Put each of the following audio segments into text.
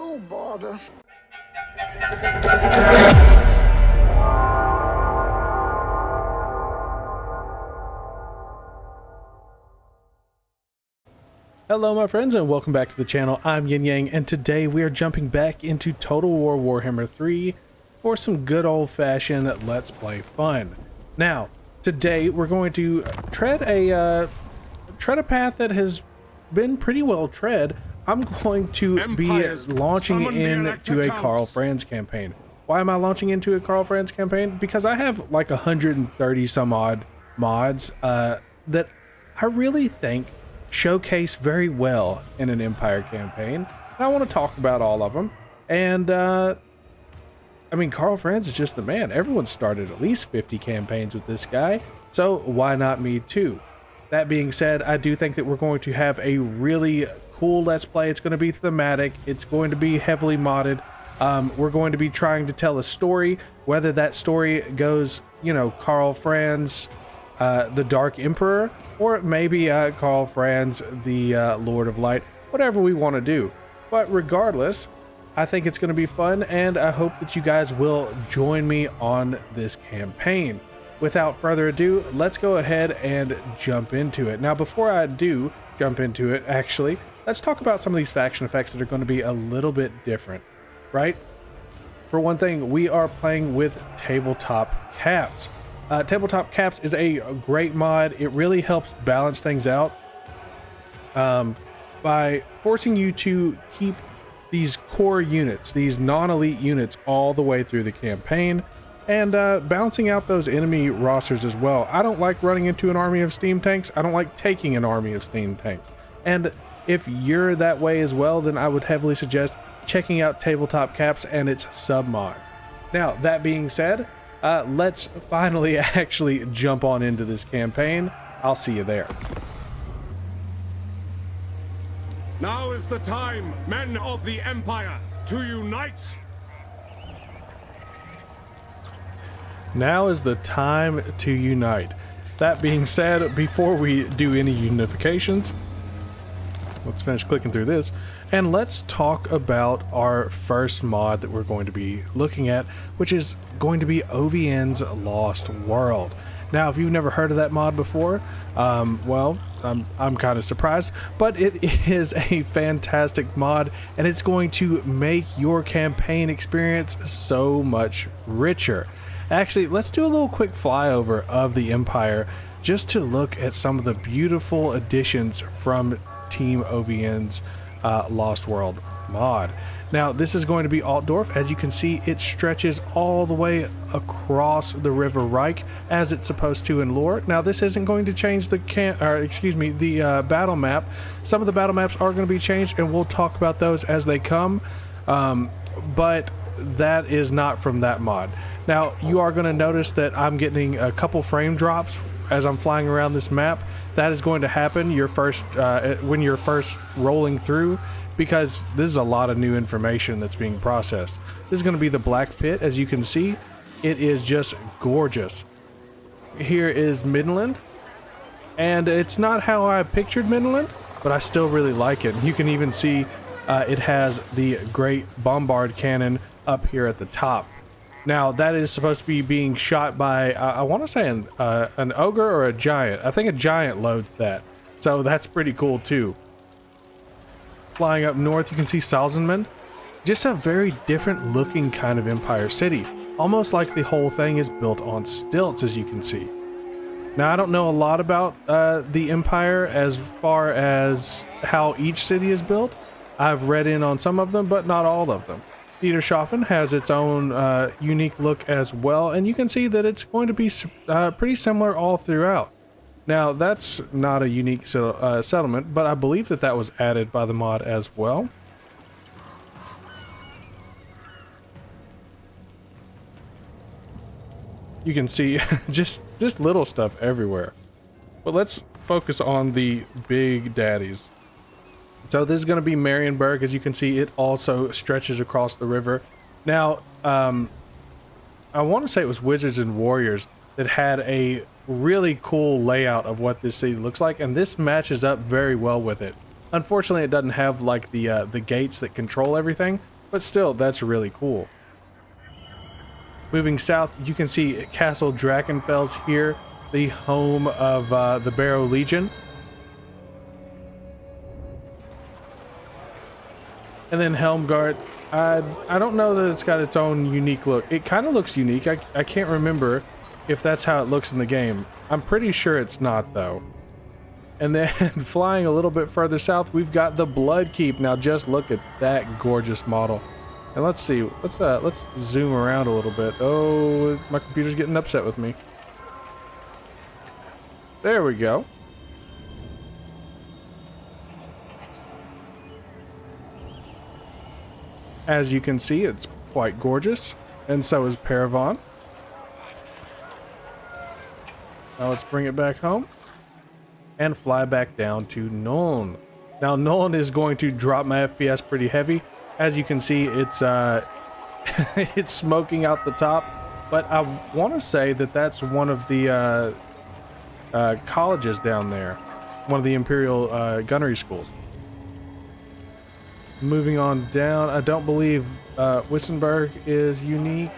Oh, bother. Hello my friends and welcome back to the channel. I'm Yin Yang and today we are jumping back into Total War Warhammer 3 for some good old-fashioned Let's Play fun. Now, today we're going to tread a path that has been pretty well tread. I'm going to be launching into a Karl Franz campaign. Why am I launching into a Karl Franz campaign? Because I have like 130 some odd mods that I really think showcase very well in an Empire campaign. And I want to talk about all of them. And I mean, Karl Franz is just the man. Everyone started at least 50 campaigns with this guy, so why not me too? That being said, I do think that we're going to have a really cool Let's Play. It's going to be thematic. It's going to be heavily modded. We're going to be trying to tell a story, whether that story goes, you know, Karl Franz, the Dark Emperor, or maybe Karl Franz, the Lord of Light, whatever we want to do. But regardless, I think it's going to be fun, and I hope that you guys will join me on this campaign. Without further ado, let's go ahead and jump into it. Now, before I do jump into it, actually, let's talk about some of these faction effects that are going to be a little bit different, right? For one thing, we are playing with tabletop caps. Tabletop caps is a great mod. It really helps balance things out by forcing you to keep these core units, these non-elite units, all the way through the campaign, and balancing out those enemy rosters as well. I don't like running into an army of steam tanks. I don't like taking an army of steam tanks. And if you're that way as well, then I would heavily suggest checking out tabletop caps and its sub mod. Now, that being said, let's finally actually jump on into this campaign. I'll see you there. Now is the time, men of the Empire, to unite! Now is the time to unite. That being said, before we do any unifications, let's finish clicking through this, and let's talk about our first mod that we're going to be looking at, which is going to be OVN's Lost World. Now, if you've never heard of that mod before, well, I'm kind of surprised, but it is a fantastic mod, and it's going to make your campaign experience so much richer. Actually, let's do a little quick flyover of the Empire just to look at some of the beautiful additions from Team OVN's Lost World mod. Now, this is going to be Altdorf. As you can see, it stretches all the way across the River Reich as it's supposed to in lore. Now, this isn't going to change the battle map. Some of the battle maps are going to be changed, and we'll talk about those as they come. But that is not from that mod. Now, you are going to notice that I'm getting a couple frame drops as I'm flying around this map. That is going to happen when you're first rolling through, because this is a lot of new information that's being processed. This is going to be the Black Pit. As you can see, it is just gorgeous. Here is Midland, and it's not how I pictured Midland, but I still really like it. You can even see it has the great bombard cannon up here at the top. Now, that is supposed to be being shot by, I want to say an ogre or a giant. I think a giant loads that. So that's pretty cool too. Flying up north, you can see Salzenman. Just a very different looking kind of Empire city. Almost like the whole thing is built on stilts, as you can see. Now, I don't know a lot about the Empire as far as how each city is built. I've read in on some of them, but not all of them. Petershofen has its own unique look as well, and you can see that it's going to be pretty similar all throughout. Now, that's not a unique settlement, but I believe that that was added by the mod as well. You can see just little stuff everywhere. But let's focus on the big daddies. So this is going to be Marienburg. As you can see, it also stretches across the river. Now, I want to say it was Wizards and Warriors that had a really cool layout of what this city looks like, and this matches up very well with it. Unfortunately, it doesn't have like the gates that control everything, but still, that's really cool. Moving south, you can see Castle Drachenfels here, the home of the Barrow Legion. And then Helmgart, I don't know that it's got its own unique look. It kind of looks unique. I can't remember if that's how it looks in the game. I'm pretty sure it's not, though. And then flying a little bit further south, we've got the Bloodkeep. Now just look at that gorgeous model. And let's see, let's zoom around a little bit. Oh, my computer's getting upset with me. There we go. As you can see, it's quite gorgeous, and so is Paravon. Now let's bring it back home and fly back down to Nuln. Now Nuln is going to drop my FPS pretty heavy. As you can see, it's it's smoking out the top, but I want to say that that's one of the colleges down there, one of the Imperial gunnery schools. Moving on down, I don't believe Wissenberg is unique,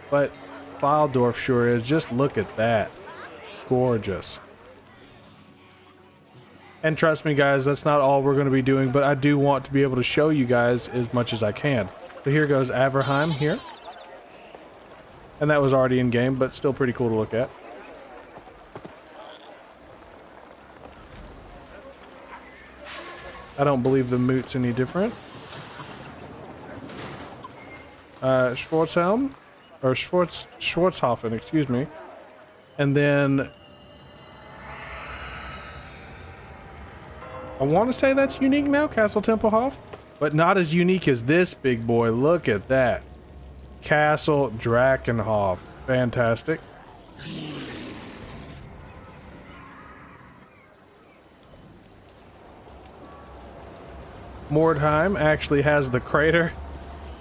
but Fildorf sure is. Just look at that. Gorgeous. And trust me guys, that's not all we're going to be doing, but I do want to be able to show you guys as much as I can. So here goes Averheim here. And that was already in game, but still pretty cool to look at. I don't believe the moot's any different. Schwarzhelm, or Schwarzhofen, excuse me. And then I want to say that's unique now, Castle Tempelhof, but not as unique as this big boy. Look at that. Castle Drachenhof. Fantastic. Mordheim actually has the crater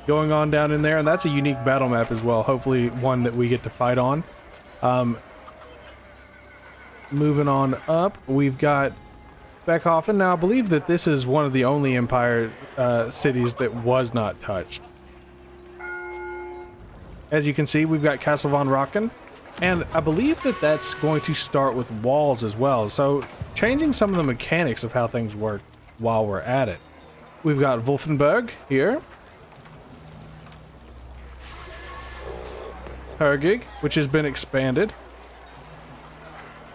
going on down in there, and that's a unique battle map as well. Hopefully one that we get to fight on. Moving on up, we've got Beckhofen. Now I believe that this is one of the only Empire cities that was not touched. As you can see, we've got Castle von Rocken, and I believe that that's going to start with walls as well, so changing some of the mechanics of how things work while we're at it. We've got Wolfenberg here. Hergig, which has been expanded.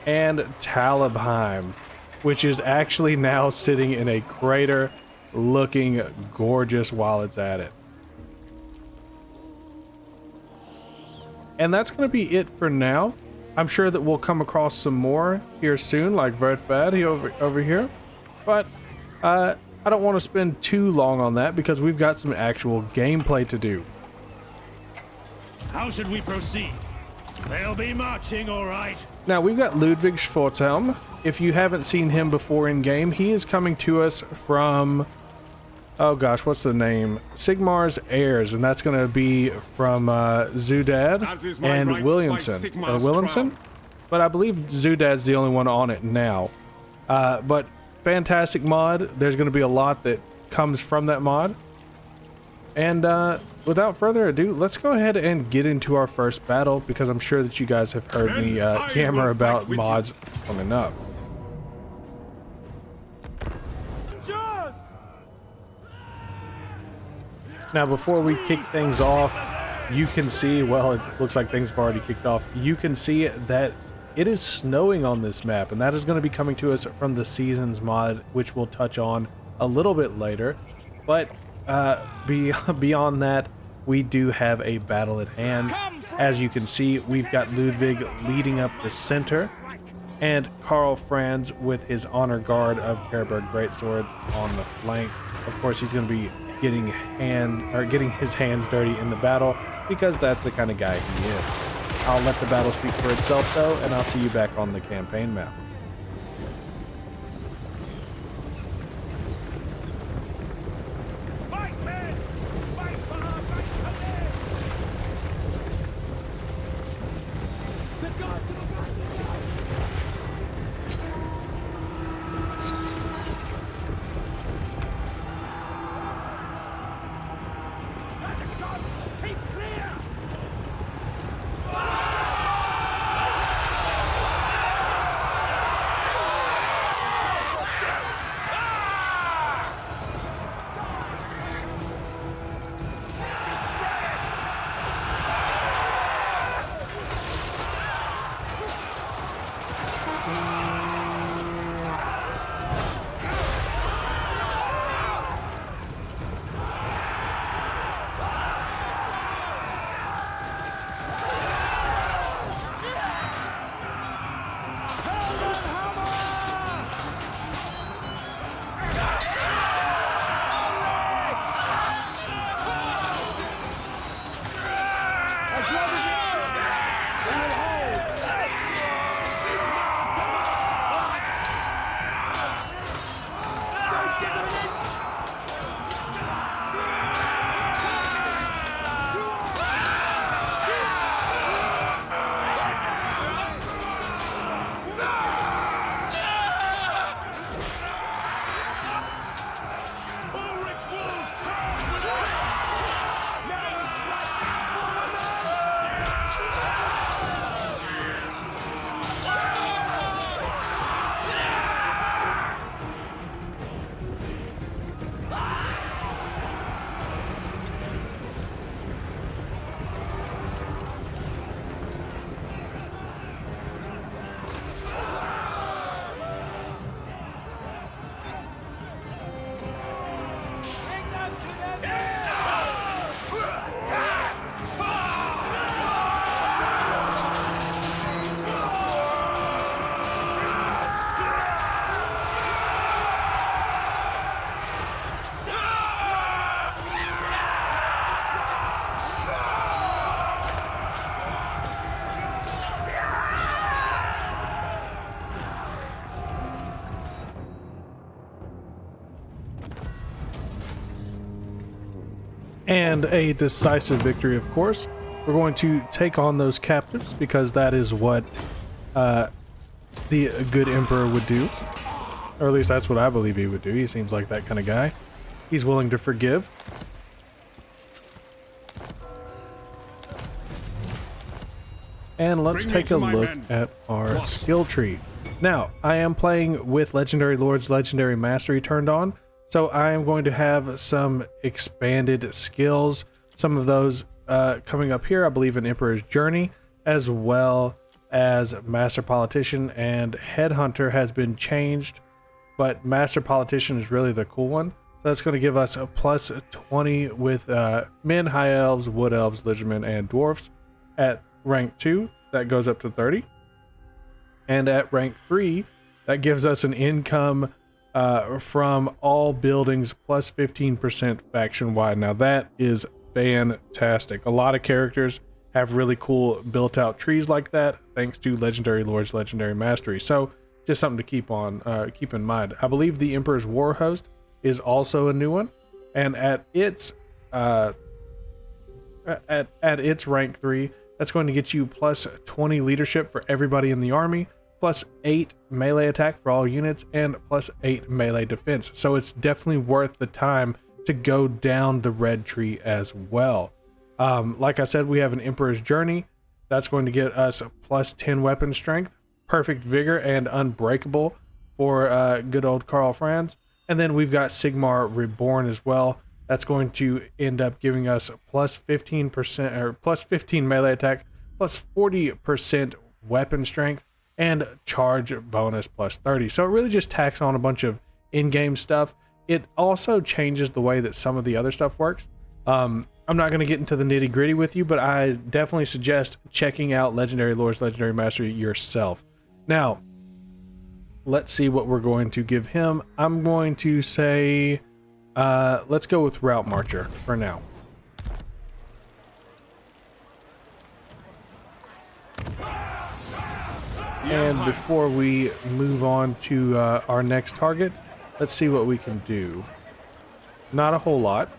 And Talabheim, which is actually now sitting in a crater looking gorgeous while it's at it. And that's going to be it for now. I'm sure that we'll come across some more here soon, like Vertbad over here. But I don't want to spend too long on that because we've got some actual gameplay to do. How should we proceed? They'll be marching, all right. Now, we've got Ludwig Schwarzhelm. If you haven't seen him before in game, he is coming to us from, oh gosh, what's the name? Sigmar's heirs, and that's going to be from Zudad and Williamson. But I believe Zudad's the only one on it now. But fantastic mod. There's going to be a lot that comes from that mod. And without further ado, let's go ahead and get into our first battle, because I'm sure that you guys have heard me yammer about mods long enough. Now, before we kick things off, you can see, well, it looks like things have already kicked off. You can see that it is snowing on this map, and that is going to be coming to us from the Seasons mod, which we'll touch on a little bit later. But beyond that, we do have a battle at hand. As you can see, we've got Ludwig leading up the center, and Karl Franz with his honor guard of Kerberg Greatswords on the flank. Of course, he's going to be getting his hands dirty in the battle, because that's the kind of guy he is. I'll let the battle speak for itself though, and I'll see you back on the campaign map. and a decisive victory, of course. We're going to take on those captives because that is what the good emperor would do. Or at least that's what I believe he would do. He seems like that kind of guy. He's willing to forgive. And let's take a look at our skill tree. Now, I am playing with Legendary Lord's Legendary Mastery turned on, so I am going to have some expanded skills. Some of those coming up here, I believe in Emperor's Journey, as well as Master Politician, and Headhunter has been changed, but Master Politician is really the cool one. So that's going to give us a plus 20 with men, high elves, wood elves, lizardmen, and dwarfs. At rank 2, that goes up to 30. And at rank 3, that gives us an income from all buildings plus 15% faction wide. Now that is fantastic. A lot of characters have really cool built out trees like that thanks to Legendary Lord's Legendary Mastery. So just something to keep in mind. I believe the Emperor's War Host is also a new one, and at its rank 3, that's going to get you plus 20 leadership for everybody in the army, plus 8 melee attack for all units, and plus 8 melee defense. So it's definitely worth the time to go down the red tree as well. Like I said, we have an Emperor's Journey. That's going to get us a plus 10 weapon strength, perfect vigor, and unbreakable for good old Karl Franz. And then we've got Sigmar Reborn as well. That's going to end up giving us plus 15% or plus 15 melee attack, plus 40% weapon strength, and charge bonus plus 30. So it really just tacks on a bunch of in-game stuff. It also changes the way that some of the other stuff works. I'm not going to get into the nitty-gritty with you, but I definitely suggest checking out Legendary Lord's Legendary Mastery yourself. Now, let's see what we're going to give him. I'm going to say, let's go with Route Marcher for now. And before we move on to our next target, let's see what we can do. Not a whole lot.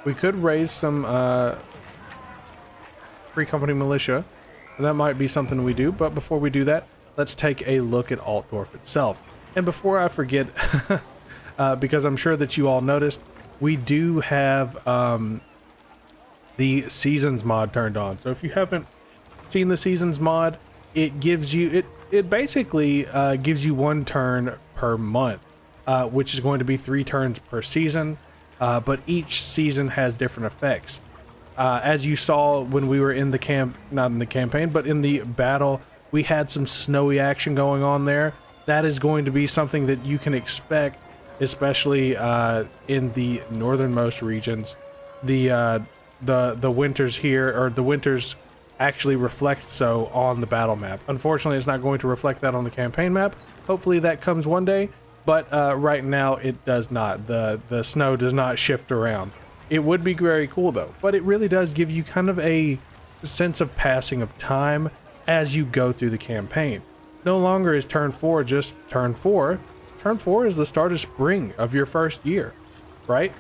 We could raise some free company militia, and that might be something we do. But before we do that, let's take a look at Altdorf itself. And before I forget, because I'm sure that you all noticed, we do have the Seasons mod turned on. So if you haven't seen the Seasons mod, it gives you it basically gives you 1 turn per month, which is going to be 3 turns per season. But each season has different effects. As you saw when we were in the not in the campaign, but in the battle, we had some snowy action going on there. That is going to be something that you can expect, especially in the northernmost regions. The winters here, or the winters actually reflect so on the battle map. Unfortunately, it's not going to reflect that on the campaign map. Hopefully that comes one day. But right now it does not. The snow does not shift around. It would be very cool though, but it really does give you kind of a sense of passing of time as you go through the campaign. No longer is turn 4 just turn 4. Turn 4 is the start of spring of your first year, right?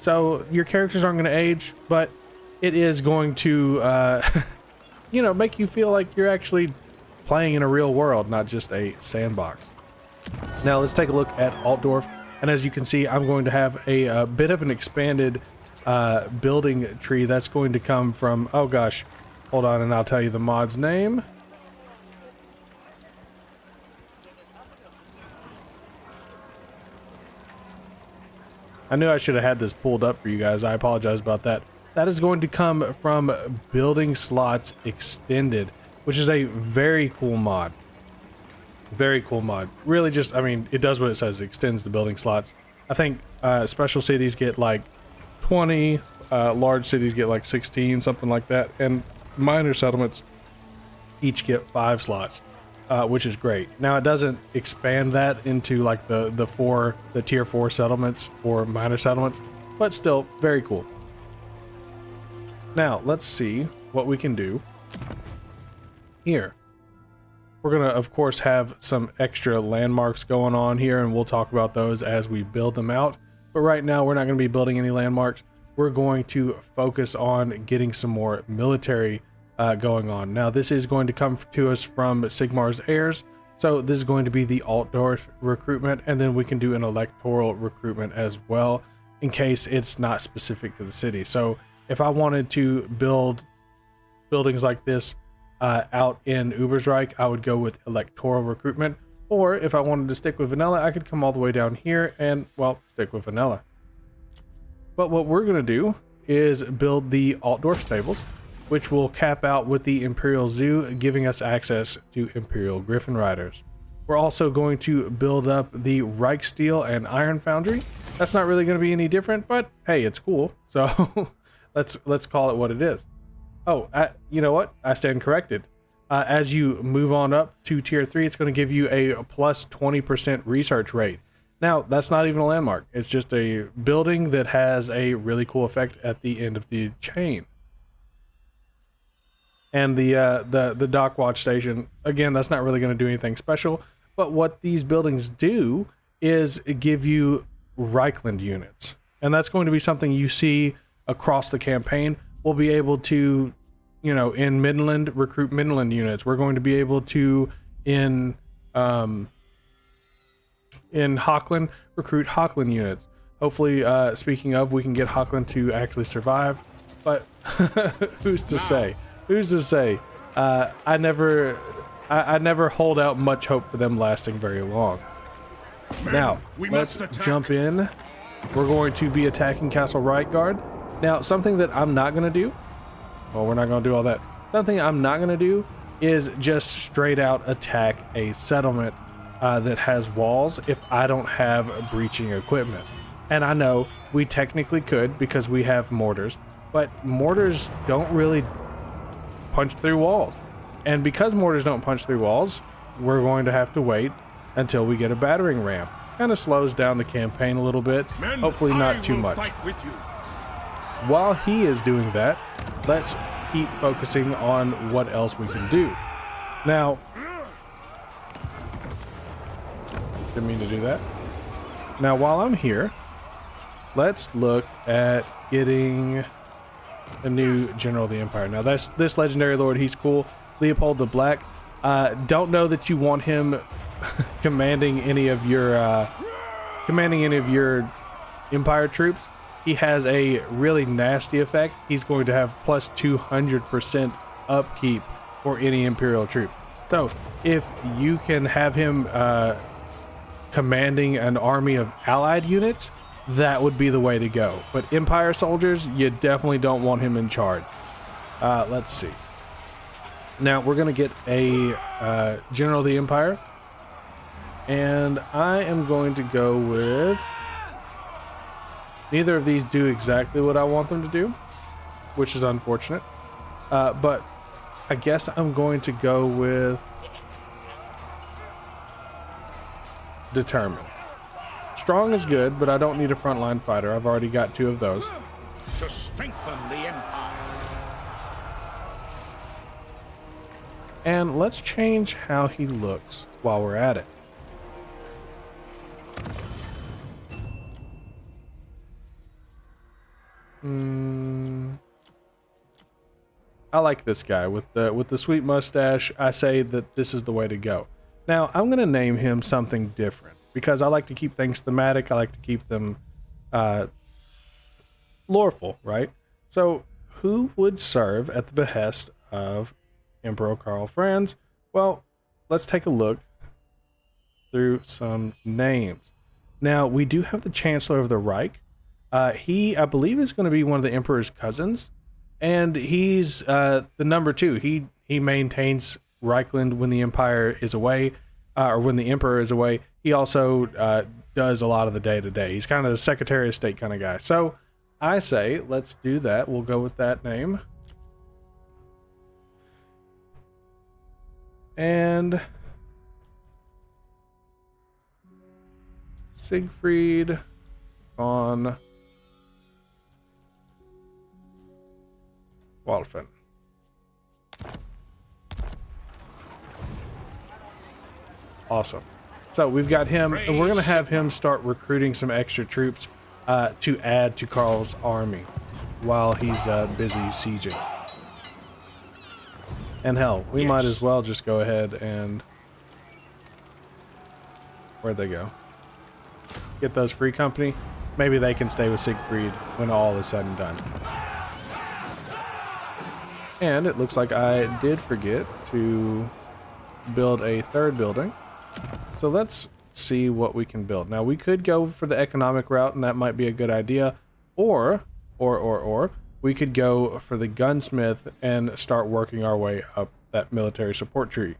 So your characters aren't going to age, but it is going to, you know, make you feel like you're actually playing in a real world, not just a sandbox. Now let's take a look at Altdorf, and as you can see, I'm going to have a bit of an expanded building tree that's going to come from, oh gosh, hold on and I'll tell you the mod's name. I knew I should have had this pulled up for you guys. I apologize about that. That is going to come from Building Slots Extended, which is a very cool mod. Very cool mod. Really just, I mean, it does what it says. It extends the building slots. I think special cities get like 20, large cities get like 16, something like that. And minor settlements each get 5 slots, which is great. Now it doesn't expand that into like the tier 4 settlements or minor settlements, but still very cool. Now let's see what we can do here. We're going to, of course, have some extra landmarks going on here, and we'll talk about those as we build them out. But right now, we're not going to be building any landmarks. we're going to focus on getting some more military going on. Now, this is going to come to us from Sigmar's heirs. So this is going to be the Altdorf recruitment, and then we can do an electoral recruitment as well in case it's not specific to the city. So if I wanted to build buildings like this out in Ubersreich, I would go with electoral recruitment. Or if I wanted to stick with vanilla, I could come all the way down here and, well, stick with vanilla. But what we're going to do is build the Altdorf stables, which will cap out with the Imperial Zoo, giving us access to Imperial Griffin Riders. We're also going to build up the Reichsteel and Iron Foundry. That's not really going to be any different, but hey, it's cool. So let's call it what it is. Oh, you know what? I stand corrected. As you move on up to tier 3, it's going to give you a plus 20% research rate. Now, that's not even a landmark. It's just a building that has a really cool effect at the end of the chain. And the dock watch station, again, that's not really going to do anything special. But what these buildings do is give you Reikland units. And that's going to be something you see across the campaign. We'll be able to, you know, in Midland, recruit Midland units. We're going to be able to, in Hochland, recruit Hochland units. Hopefully, speaking of, we can get Hochland to actually survive. But who's to say? Who's to say? I never hold out much hope for them lasting very long. Now, let's jump in. We're going to be attacking Castle Reikland. Now, something that I'm not going to do, well, we're not going to do all that. Something I'm not going to do is just straight out attack a settlement that has walls if I don't have breaching equipment. And I know we technically could because we have mortars, but mortars don't really punch through walls. And because mortars don't punch through walls, we're going to have to wait until we get a battering ram. Kind of slows down the campaign a little bit. Men, hopefully not too much. While he is doing that, let's keep focusing on what else we can do. Now, didn't mean to do that. Now, while I'm here, let's look at getting a new General of the Empire. Now, that's this legendary lord. He's cool. Leopold the Black. Don't know that you want him commanding any of your Empire troops. He has a really nasty effect. He's going to have plus 200% upkeep for any Imperial troops. So if you can have him commanding an army of allied units, that would be the way to go. But Empire soldiers, you definitely don't want him in charge. Let's see. Now we're going to get a General of the Empire. And I am going to go with... Neither of these do exactly what I want them to do, which is unfortunate. But I guess I'm going to go with Determined. Strong is good, but I don't need a frontline fighter. I've already got 2 of those. To strengthen the Empire. And let's change how he looks while we're at it. I like this guy with the sweet mustache. I say that this is the way to go. Now I'm gonna name him something different because I like to keep things thematic. I like to keep them loreful, right? So who would serve at the behest of Emperor Karl Franz? Well, let's take a look through some names. Now we do have the Chancellor of the Reich. He, I believe, is going to be one of the Emperor's cousins, and he's the number 2. He maintains Reikland when the Empire is away, or when the Emperor is away. He also does a lot of the day-to-day. He's kind of the Secretary of State kind of guy. So I say, let's do that. We'll go with that name. And Siegfried von Walfen. Awesome. So we've got him, and we're going to have him start recruiting some extra troops to add to Karl's army. while he's busy sieging. And hell, we might as well just go ahead and... Where'd they go? Get those free company. Maybe they can stay with Siegfried when all is said and done. And it looks like I did forget to build a third building. So let's see what we can build. Now we could go for the economic route, and that might be a good idea. Or we could go for the gunsmith and start working our way up that military support tree.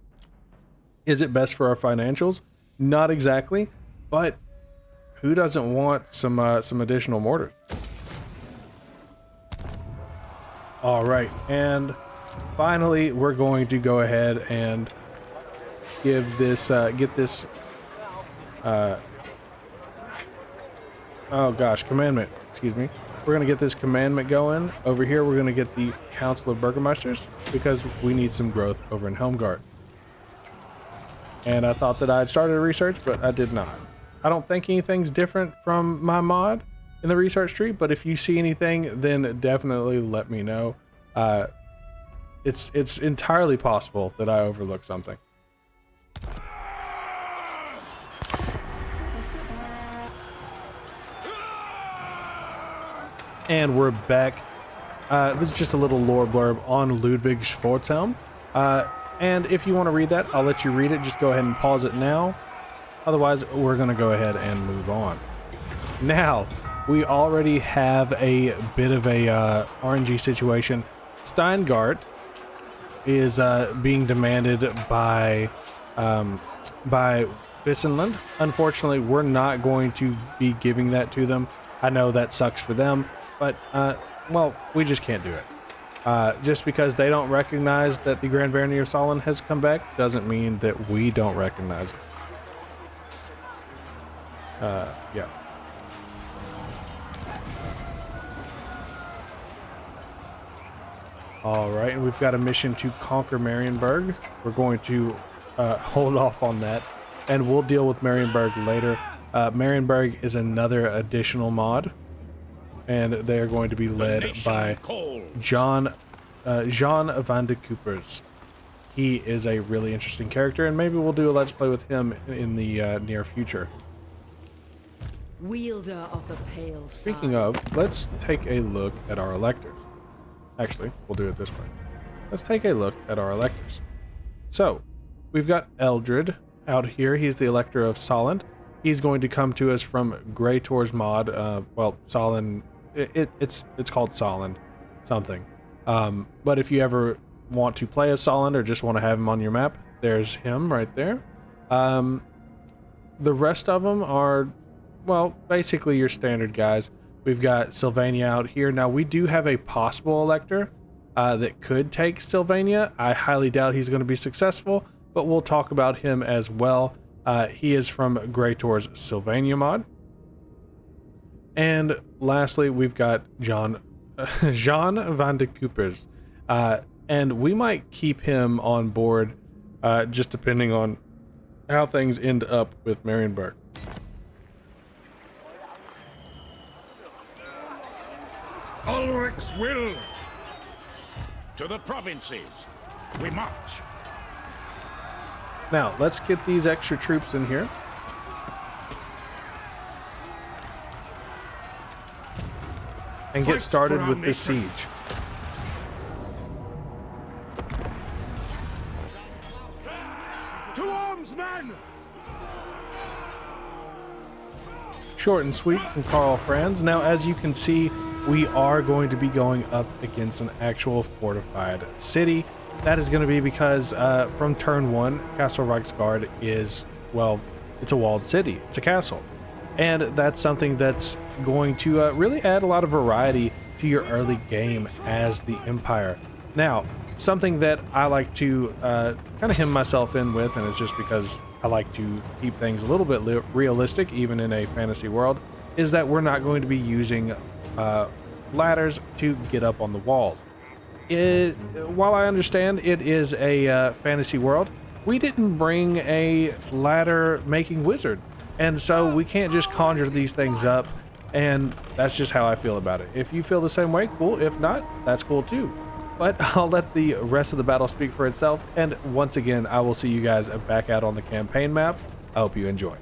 Is it best for our financials? Not exactly, but who doesn't want some additional mortars? All right, and finally, we're going to go ahead and give this, get this, oh gosh, commandment, excuse me. We're going to get this commandment going. Over here, we're going to get the Council of Burgomeisters because we need some growth over in Helmgart. And I thought that I'd started a research, but I did not. I don't think anything's different from my mod in the research tree, but if you see anything, then definitely let me know. It's entirely possible that I overlooked something. And we're back. This is just a little lore blurb on Ludwig Schwarzhelm. And if you want to read that, I'll let you read it. Just go ahead and pause it now. Otherwise, we're going to go ahead and move on. Now, we already have a bit of a RNG situation. Steingart is being demanded by Wissenland. Unfortunately, we're not going to be giving that to them. I know that sucks for them, but well, we just can't do it. Just because they don't recognize that the Grand Barony of Solon has come back doesn't mean that we don't recognize it. Yeah. All right, and we've got a mission to conquer Marienburg. We're going to hold off on that, and we'll deal with Marienburg later. Marienburg is another additional mod, and they are going to be led by Jean van de Coopers. He is a really interesting character, and maybe we'll do a Let's Play with him in the near future. Wielder of the pale side. Speaking of, let's take a look at our electors. Actually, we'll do it this way. Let's take a look at our electors. So, we've got Eldred out here. He's the elector of Solent. He's going to come to us from Greytor's mod. Well, Solent, it's called Solent something. But if you ever want to play as Solent or just want to have him on your map, there's him right there. The rest of them are, well, basically your standard guys. We've got Sylvania out here. Now, we do have a possible elector that could take Sylvania. I highly doubt he's going to be successful, but we'll talk about him as well. He is from Greytor's Sylvania mod. And lastly, we've got Jean van de Coopers. And we might keep him on board just depending on how things end up with Marienburg. Ulrich's will! To the provinces, we march. Now, let's get these extra troops in here. And get started with this siege. To arms, men! Short and sweet from Karl Franz. Now, as you can see, we are going to be going up against an actual fortified city. That is going to be because from turn 1, Castle Reichsgard is, well, it's a walled city. It's a castle. And that's something that's going to really add a lot of variety to your early game as the Empire. Now, something that I like to kind of hem myself in with, and it's just because I like to keep things a little bit realistic, even in a fantasy world, is that we're not going to be using ladders to get up on the walls. While I understand it is a fantasy world, we didn't bring a ladder making wizard, and so we can't just conjure these things up And that's just how I feel about it. If you feel the same way, cool. If not, that's cool too. But I'll let the rest of the battle speak for itself. And once again, I will see you guys back out on the campaign map. I hope you enjoy.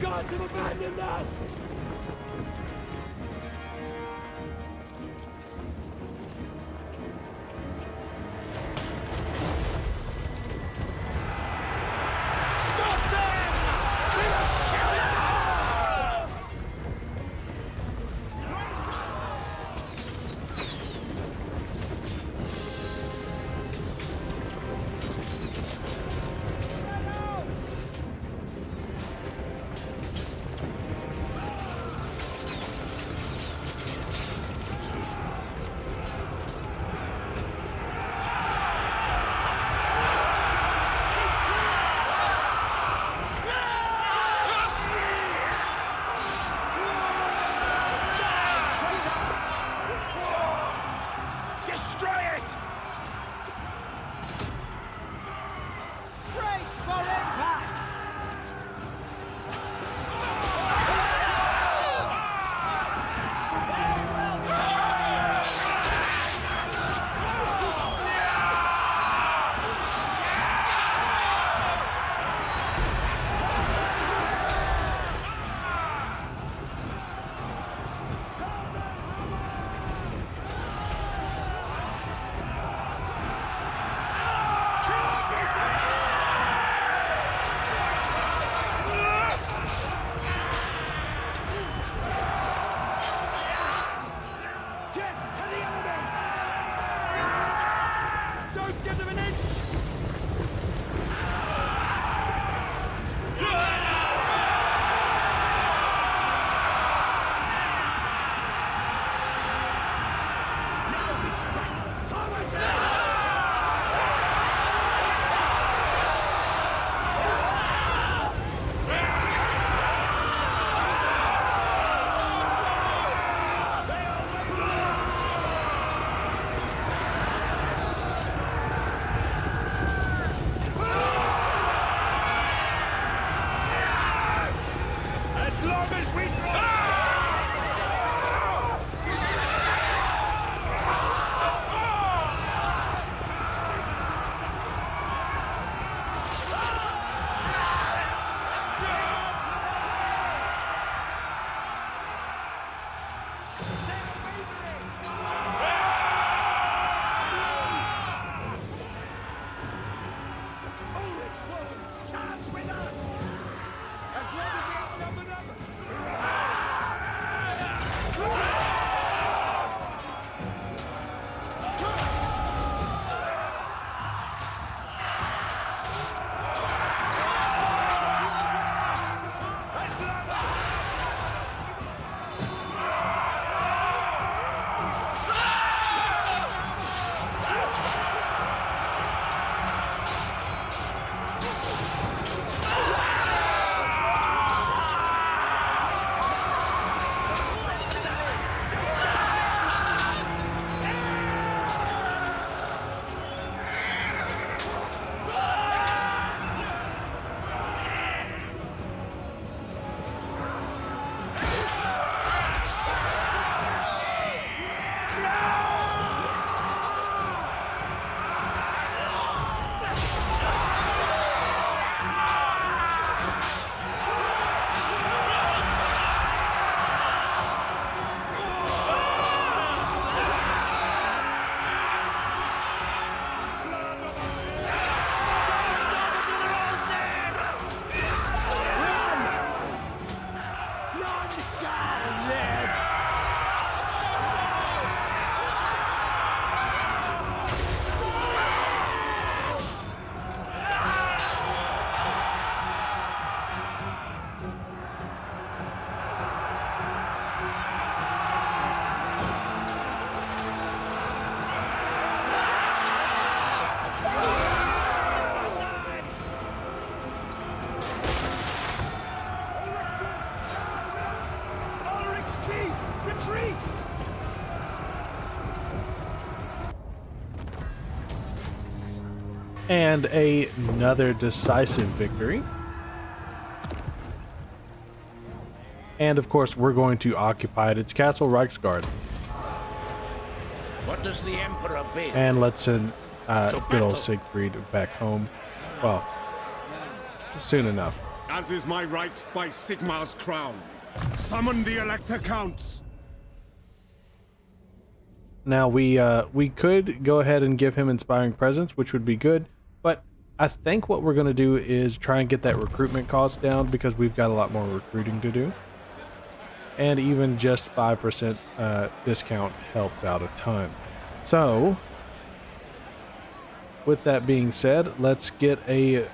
gods have abandoned us! Stop them! We must kill them all! Destroy it! Brace for impact! Don't give them an inch! Now we strike! Forward now! As long as we and another decisive victory. And of course, we're going to occupy it. It's Castle Reichsgard. What does the Emperor bid? And let's send good old Siegfried back home. Well, soon enough. As is my right by Sigmar's crown. Summon the Elector Counts. Now we could go ahead and give him Inspiring Presence, which would be good, but I think what we're going to do is try and get that recruitment cost down because we've got a lot more recruiting to do. And even just 5% discount helps out a ton. So, with that being said, let's get a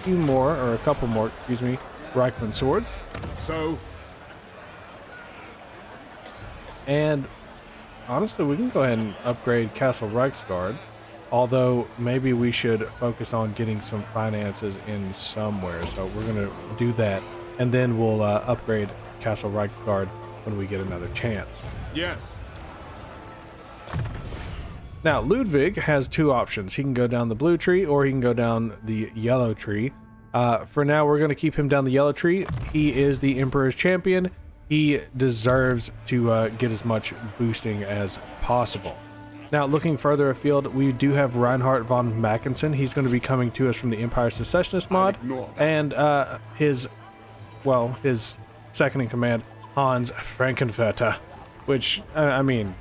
couple more, Reikland swords. So, and honestly, we can go ahead and upgrade Castle Reichsgard. Although, maybe we should focus on getting some finances in somewhere. So we're going to do that. And then we'll upgrade Castle Reichsgard when we get another chance. yes. Now, Ludwig has two options. He can go down the blue tree or he can go down the yellow tree. For now, we're going to keep him down the yellow tree. He is the Emperor's champion. He deserves to get as much boosting as possible. Now, looking further afield, we do have Reinhard von Mackensen. He's going to be coming to us from the Empire Secessionist mod. And his second in command, Hans Frankenfurter, which, I mean,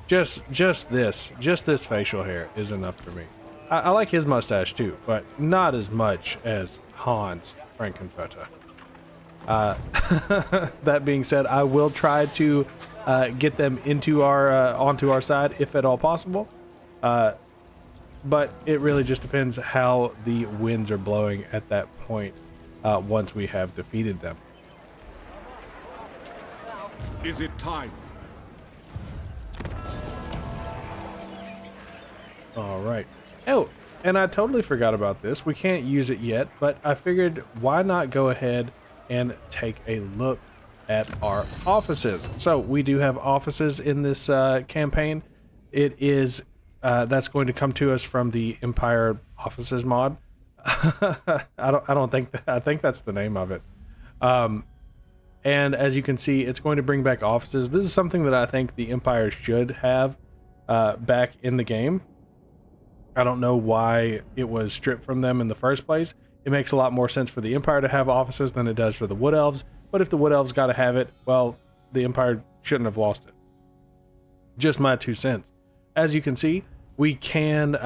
just this facial hair is enough for me. I like his mustache too, but not as much as Hans Frankenfurter. That being said, I will try to get them into onto our side if at all possible. But it really just depends how the winds are blowing at that point once we have defeated them. Is it time? All right. Oh, and I totally forgot about this. We can't use it yet, but I figured why not go ahead and take a look at our offices. So we do have offices in this campaign. It is that's going to come to us from the Empire Offices mod. I think that's the name of it. And as you can see, it's going to bring back offices. This is something that I think the Empire should have back in the game. I don't know why it was stripped from them in the first place. It makes a lot more sense for the Empire to have offices than it does for the Wood Elves. But if the Wood Elves got to have it, well, the Empire shouldn't have lost it. Just my 2 cents. As you can see, we can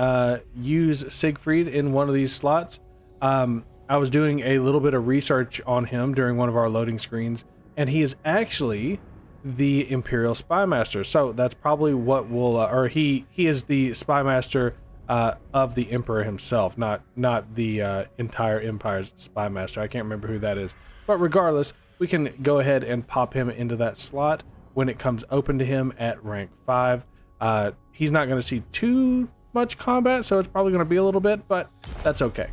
use Siegfried in one of these slots. I was doing a little bit of research on him during one of our loading screens, and he is actually the Imperial Spymaster. So that's probably what will, or he is the Spymaster of the Emperor himself, not the entire Empire's Spymaster. I can't remember who that is. But regardless, we can go ahead and pop him into that slot when it comes open to him at rank 5. He's not going to see too much combat, so it's probably going to be a little bit, but that's okay.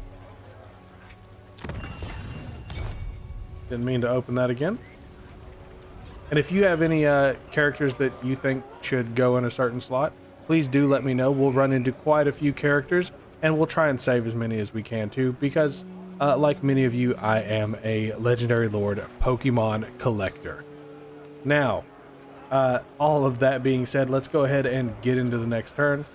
Didn't mean to open that again. And if you have any characters that you think should go in a certain slot, please do let me know. We'll run into quite a few characters, and we'll try and save as many as we can too, because like many of you, I am a Legendary Lord Pokemon collector. Now, all of that being said, let's go ahead and get into the next turn.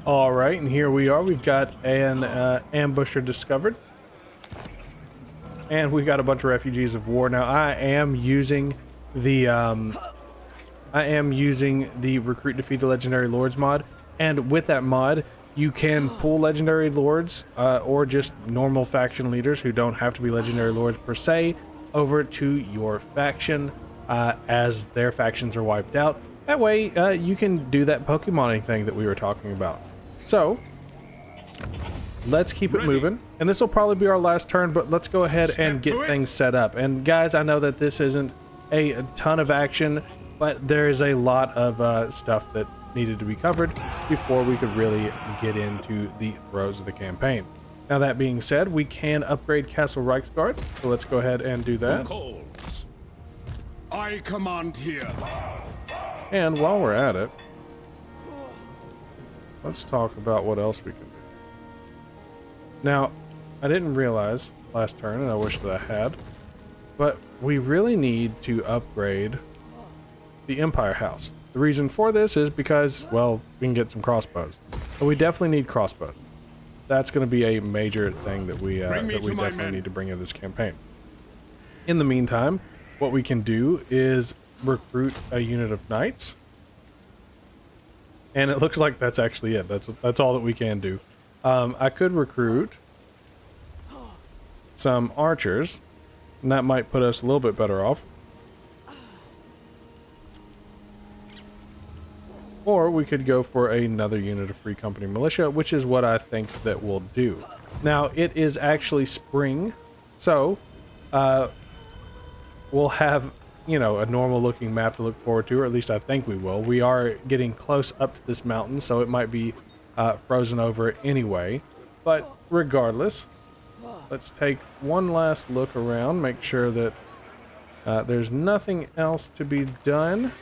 All right, and here we are. We've got an ambusher discovered. And we got a bunch of refugees of war. Now I am using the recruit defeat the legendary lords mod, and with that mod you can pull legendary lords or just normal faction leaders who don't have to be legendary lords per se over to your faction as their factions are wiped out. That way you can do that Pokemoning thing that we were talking about. So let's keep it moving, and this will probably be our last turn, but let's go ahead and get things set up. And guys, I know that this isn't a ton of action, but there's a lot of stuff that needed to be covered before we could really get into the throes of the campaign. Now that being said, we can upgrade Castle Reikland, so let's go ahead and do that. I command here. And while we're at it, let's talk about what else we can do. Now, I didn't realize last turn, and I wish that I had, but we really need to upgrade the Empire House. The reason for this is because, well, we can get some crossbows. But we definitely need crossbows. That's going to be a major thing that we definitely need to bring in this campaign. In the meantime, what we can do is recruit a unit of knights. And it looks like that's actually it. That's all that we can do. I could recruit some archers, and that might put us a little bit better off. Or we could go for another unit of Free Company Militia, which is what I think that we'll do. Now, it is actually spring, so we'll have, you know, a normal looking map to look forward to, or at least I think we will. We are getting close up to this mountain, so it might be frozen over anyway. But regardless, let's take one last look around, make sure that there's nothing else to be done.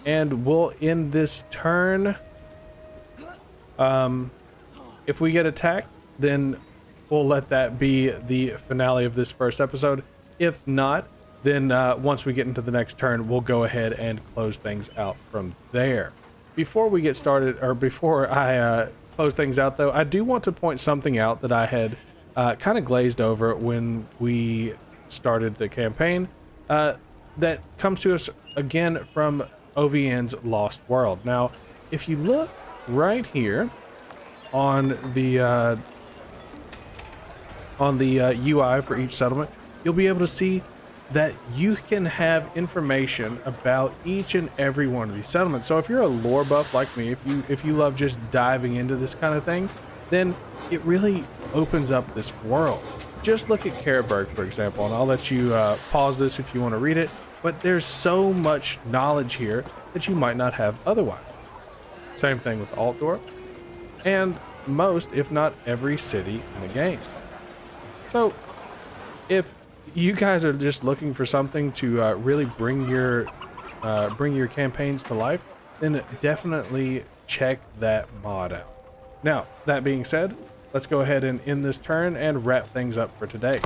And we'll end this turn. If we get attacked, then we'll let that be the finale of this first episode. If not, then once we get into the next turn, we'll go ahead and close things out from there. Before we get started, or before I close things out though, I do want to point something out that I had kind of glazed over when we started the campaign, that comes to us again from OVN's Lost World. Now, if you look right here on the UI for each settlement, you'll be able to see that you can have information about each and every one of these settlements. So if you're a lore buff like me, if you love just diving into this kind of thing, then it really opens up this world. Just look at Karaberg, for example, and I'll let you pause this if you want to read it. But there's so much knowledge here that you might not have otherwise. Same thing with Altdorf, and most, if not every city in the game. So, if you guys are just looking for something to really bring your campaigns to life, then definitely check that mod out. Now, that being said, let's go ahead and end this turn and wrap things up for today.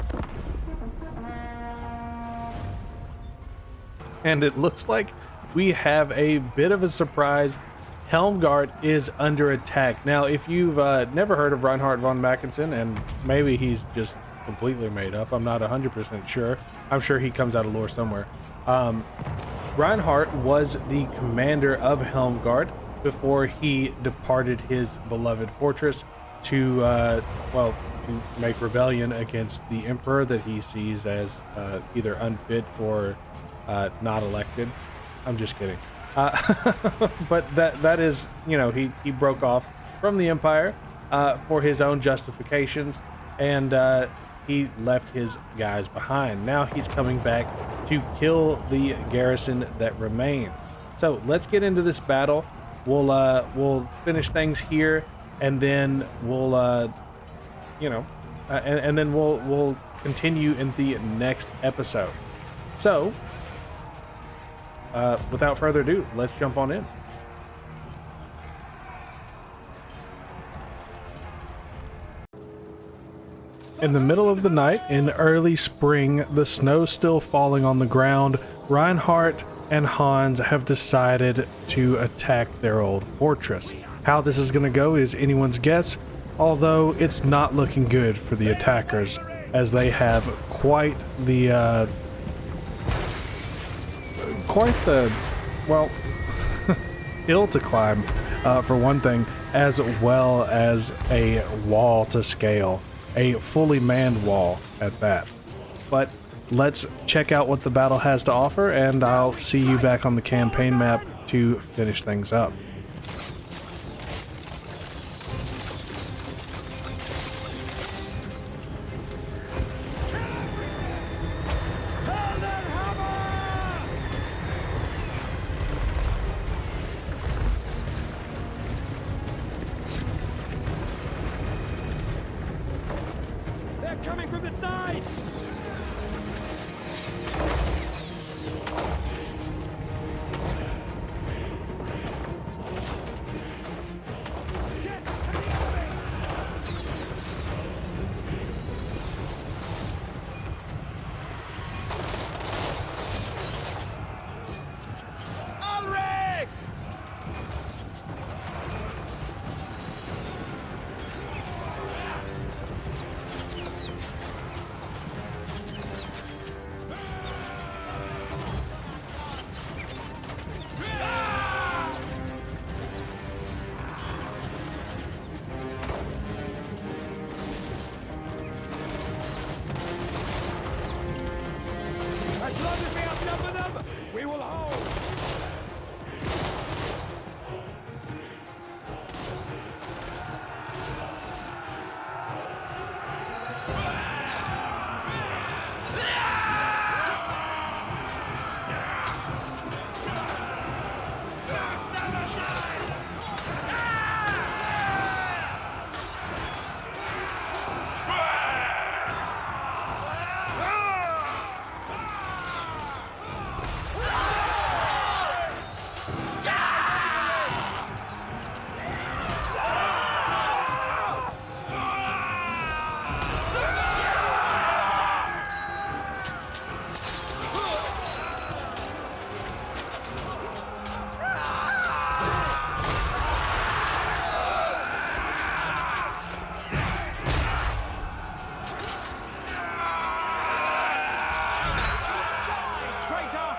And it looks like we have a bit of a surprise. Helmgart is under attack. Now, if you've never heard of Reinhard von Mackensen, and maybe he's just completely made up, I'm not 100% sure. I'm sure he comes out of lore somewhere. Reinhard was the commander of Helmgart before he departed his beloved fortress to, well, to make rebellion against the emperor that he sees as either unfit or not elected. I'm just kidding. But that is, you know, he broke off from the empire for his own justifications, and he left his guys behind. Now he's coming back to kill the garrison that remains. So let's get into this battle. We'll finish things here, and then we'll you know, and then we'll continue in the next episode. So without further ado, let's jump on in. In the middle of the night, in early spring, the snow still falling on the ground, Reinhardt and Hans have decided to attack their old fortress. How this is going to go is anyone's guess, although it's not looking good for the attackers, as they have quite the well, hill to climb, for one thing, as well as a wall to scale, a fully manned wall at that. But let's check out what the battle has to offer, and I'll see you back on the campaign map to finish things up. They're coming from the sides! Ulrich! As long as we outnumber them, we will hold! Traitor!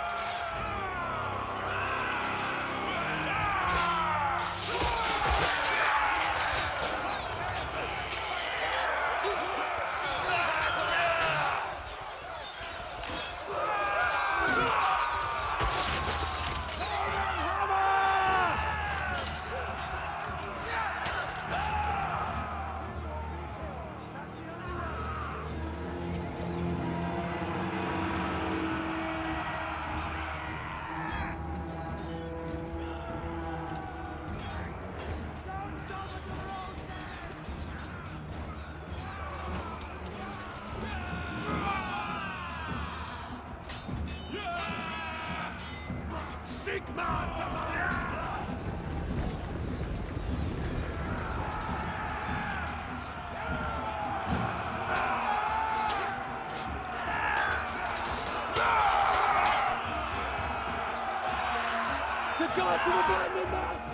The gods have abandoned us!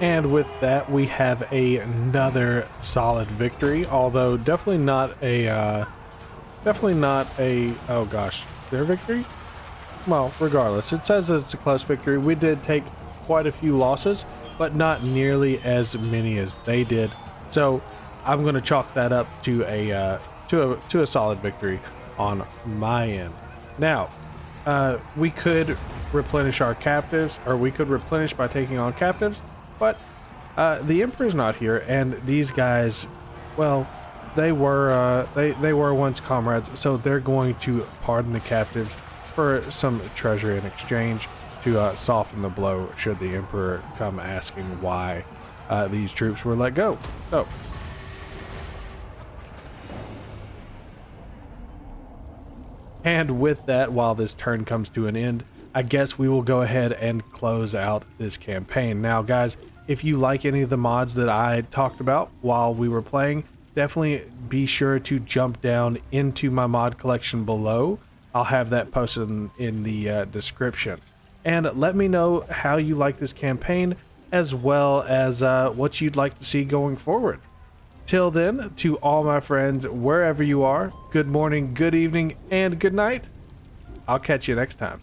And with that, we have another solid victory, although definitely not a, oh gosh, their victory? Well, regardless, it says that it's a close victory. We did take quite a few losses, but not nearly as many as they did. So I'm going to chalk that up to a solid victory on my end. Now, we could replenish our captives, or we could replenish by taking on captives, but the Emperor's not here, and these guys, well, they were once comrades, so they're going to pardon the captives for some treasure in exchange to soften the blow should the Emperor come asking why these troops were let go. So, and with that, while this turn comes to an end, I guess we will go ahead and close out this campaign. Now, guys, if you like any of the mods that I talked about while we were playing, definitely be sure to jump down into my mod collection below. I'll have that posted in the description. And let me know how you like this campaign, as well as what you'd like to see going forward. Till then, to all my friends, wherever you are, good morning, good evening, and good night. I'll catch you next time.